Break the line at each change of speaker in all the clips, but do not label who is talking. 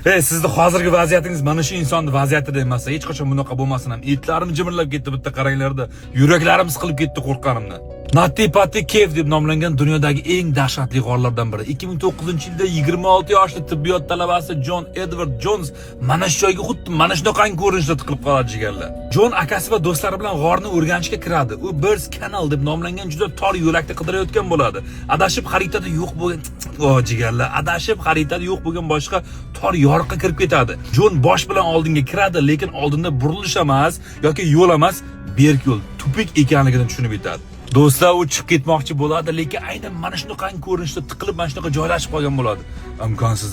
Sizni hozirgi vaziyatingiz mana shu insonni vaziyatida emas. Hech qachon bunaqa bo'lmasin ham. Etlarim jimirlab ketdi bitta qaranglarda. Yuraklarim siqilib ketdi qo'rqqanimdan. Nati Pati Cave deb nomlangan dunyodagi eng dahshatli g'orlardan biri. 2009-yilda 26 yoshli tibbiyot talabasi Jon Edward Jons mana shu joyga xuddi mana shunaqangi ko'rinishda tiqilib qoladi jigarlar. Jon akasi va do'stlari bilan g'orni o'rganishga kiradi. U Birds Canal deb nomlangan juda tor yo'lakda qidirayotgan bo'ladi. Adashib xaritada yo'q bo'lgan jigarlar, adashib xaritada yo'q bo'lgan boshqa tor yoriqqa kirib ketadi. Jon bosh bilan oldinga kiradi, lekin oldinda burilish emas yoki yo'l emas, berk yo'l, tupik ekanligini tushunib yetadi. Do'stlar u chiqib ketmoqchi bo'ladi, lekin aynan mana shunaqangi ko'rinishda tiqilib mana shunaqa joylashib qolgan bo'ladi. Imkonsiz,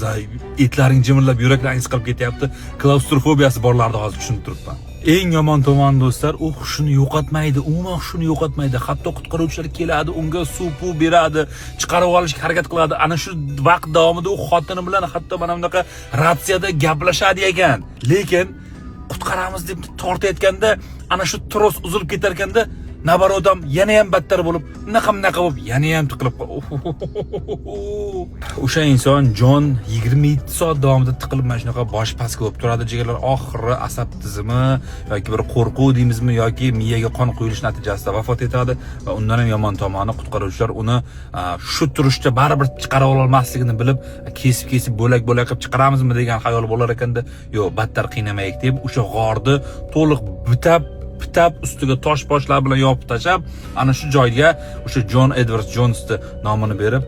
etlaring jimirlab, yuraklaringiz siqilib ketyapti. Klaustrofobiyasi borlarni hozir tushunib turibman. Eng yomon tomoni do'stlar, u hushini yo'qotmaydi, umuman hushini yo'qotmaydi. Hatto qutqaruvchilar keladi, unga suv beradi, chiqarib olishga harakat qiladi. Ana shu vaqt davomida u xotini bilan hatto mana bunaqa ratsiyada gaplashadi ekan. Lekin qutqaramiz deb tortayotganda ana shu tros uzilib ketar ekanda, nabar odam yana ham battar bo'lib, naqa bo'lib, yana ham tiqilib o'sha inson Jon 27 soat davomida tiqilib mana shunaqa bosh pastga bo'lib turadi jigarlar. Oxiri asab tizimi yoki bir qo'rquv deymizmi yoki miyaga qon quyilish natijasida vafot etadi va undan ham yomon tomoni qutqaruvchilar uni shu turishda baribir chiqara olmasligini bilib, kesib bo'lak qilib chiqaramizmi degan xayol bo'lar ekanda, yo'q, battar qiynamaylik deb o'sha g'orni to'liq bitab ustiga tosh boshlar bilan yopib tashab, ana shu joyga o'sha Jon Edward Jonsni nomini berib,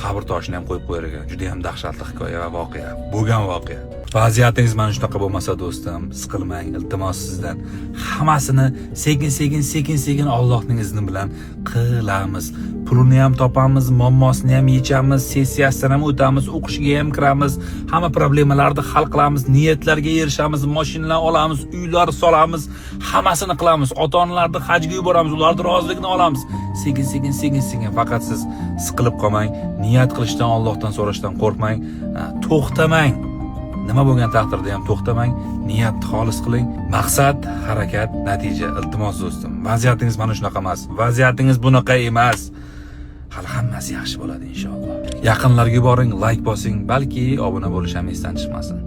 qabr toshini ham qo'yib qo'yar ekan. Juda ham dahshatli hikoya va voqea. Bo'lgan voqea. Vaziyatingiz mana shunaqa bo'lmasa do'stim, siqilmang, iltimos sizdan. Hammasini sekin Allohning izni bilan qilamiz. Pulini ham topamiz, muammosini ham yechamiz, sessiyasidan ham o'tamiz, o'qishga ham kiramiz, hamma problemalarni hal qilamiz, niyatlarga erishamiz, mashinalar olamiz, uylar solamiz, hammasini qilamiz. Ota-onalarni hajga yuboramiz, ularning roziligini olamiz. Sekin. Faqat siz siqilib qolmang, niyat qilishdan, Allohdan so'rashdan qo'rqmang, to'xtamang. Nima bo'lgan taqdirda ham to'xtamang, niyatni xolis qiling. Maqsad, harakat, natija. Iltimos do'stim, vaziyatingiz mana shunaqa emas. Vaziyatingiz bunaqa emas. Hali hammasi yaxshi bo'ladi inshaalloh. Yaqinlarga boring, like bosing, balki obuna bo'lish ham esdan chiqmasin.